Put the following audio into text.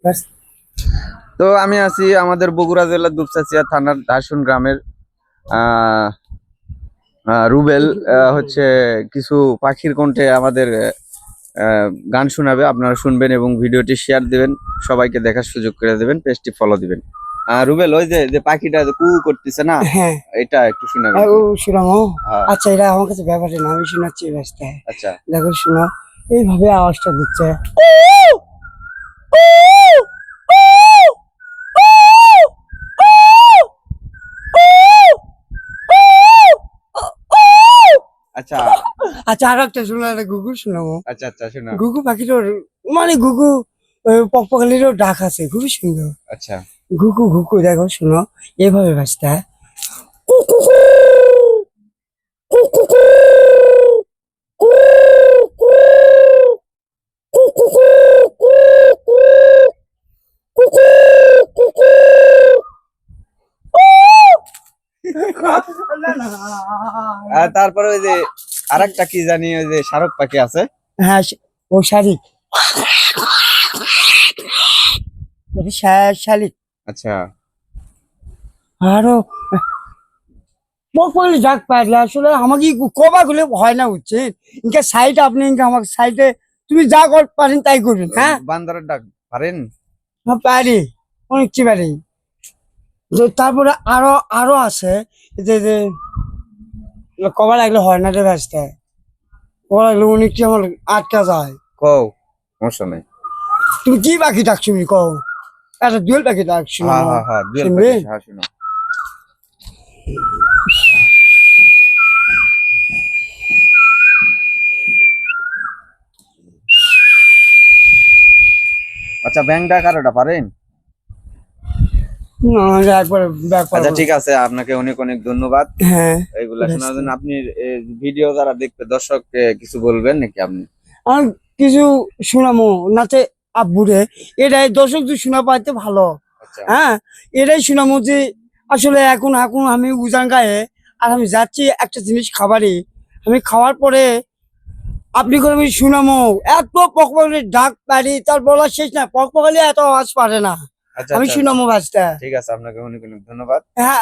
ব্যাস। তো আমি আছি আমাদের বগুড়া জেলার দুপচাচিয়া থানার দাসুন গ্রামের আহ রুবেল হচ্ছে কিছু পাখির কণ্ঠে আমাদের গান শোনাবে, আপনারা শুনবেন এবং ভিডিওটি শেয়ার দিবেন, সবাইকে দেখার সুযোগ করে দেবেন, পেজটি ফলো দিবেন। রুবেল, ওই যে যে পাখিটা যে কু করতেছে না, হ্যাঁ, এটা একটু শোনাবেন ও কি? শোনামো। হ্যাঁ, আচ্ছা, এটা আমার কাছে ব্যাপারে না, আমি শোনাচ্ছি ব্যস্ত। আচ্ছা। দেখো শোনো, এইভাবে আওয়াজটা দিচ্ছে। আচ্ছা আচ্ছা, আর একটা শোনো, একটা গুগু শোনাবো। আচ্ছা আচ্ছা শোনা। গুগু পাখিটার মানে গুগু পকপকালিরও ডাক আছে, খুবই সুন্দর। আচ্ছা ঘুঘু ঘুঘু দেখো শোনো, এভাবে বাজটা। তারপরে ওই যে আরেকটা কি জানি, ওই যে শারক পাখি আছে। হ্যাঁ, ও শালিক, শালিক। আচ্ছা আরো পকপকালি ডাক পাইলে আসলে আমাকে কবা গুলো হয় না, বুঝছেন? ইনকা সাইড আপনি ইনকা আমার সাইডে তুমি যা কর পারেন তাই করবেন। হ্যাঁ, বান্দরের ডাক পারেন? হ্যাঁ পারি, অনেকটি পারি। তারপরে আরো আরো আছে, যে যে কবা লাগলে হয় না রে ব্যস্ত, কবা লাগলে অনেকটি আমার আটকা যায়। কও, সমস্যা নাই। তুমি কি পাখি ডাক শুনি কও? একটা দুয়েল পাখি ডাক শুনো, হ্যাঁ হ্যাঁ হ্যাঁ, দুয়েল শুনবে? পাখি, হ্যাঁ শুনো। আচ্ছা, ব্যাং ডাক আর ওটা পারেন? না, একবার ব্যাক আচ্ছা পারবো ঠিক না। আছে, আপনাকে অনেক অনেক ধন্যবাদ হ্যাঁ, এইগুলা শোনার ব্যস্ত। জন্য। আপনি ভিডিও যারা দেখবে, দর্শক কিছু বলবেন নাকি আপনি? আর কিছু শুনামো নাচে আব্বুরে, এটাই দর্শক যদি শোনা পাইতে ভালো। আচ্ছা হ্যাঁ, এটাই শুনামো যে আসলে এখন এখন আমি উজান গায়ে, আর আমি যাচ্ছি একটা জিনিস খাবারই, আমি খাওয়ার পরে আপনি করে আমি শুনামো এত পকপকালি ডাক পারি, তার বলা শেষ না, পকপকালি এত আওয়াজ পারে না। আচ্ছা আমি আচ্ছা আচ্ছা, শুনামো বাজটা। ঠিক আছে, আপনাকে অনেক অনেক ধন্যবাদ। হ্যাঁ।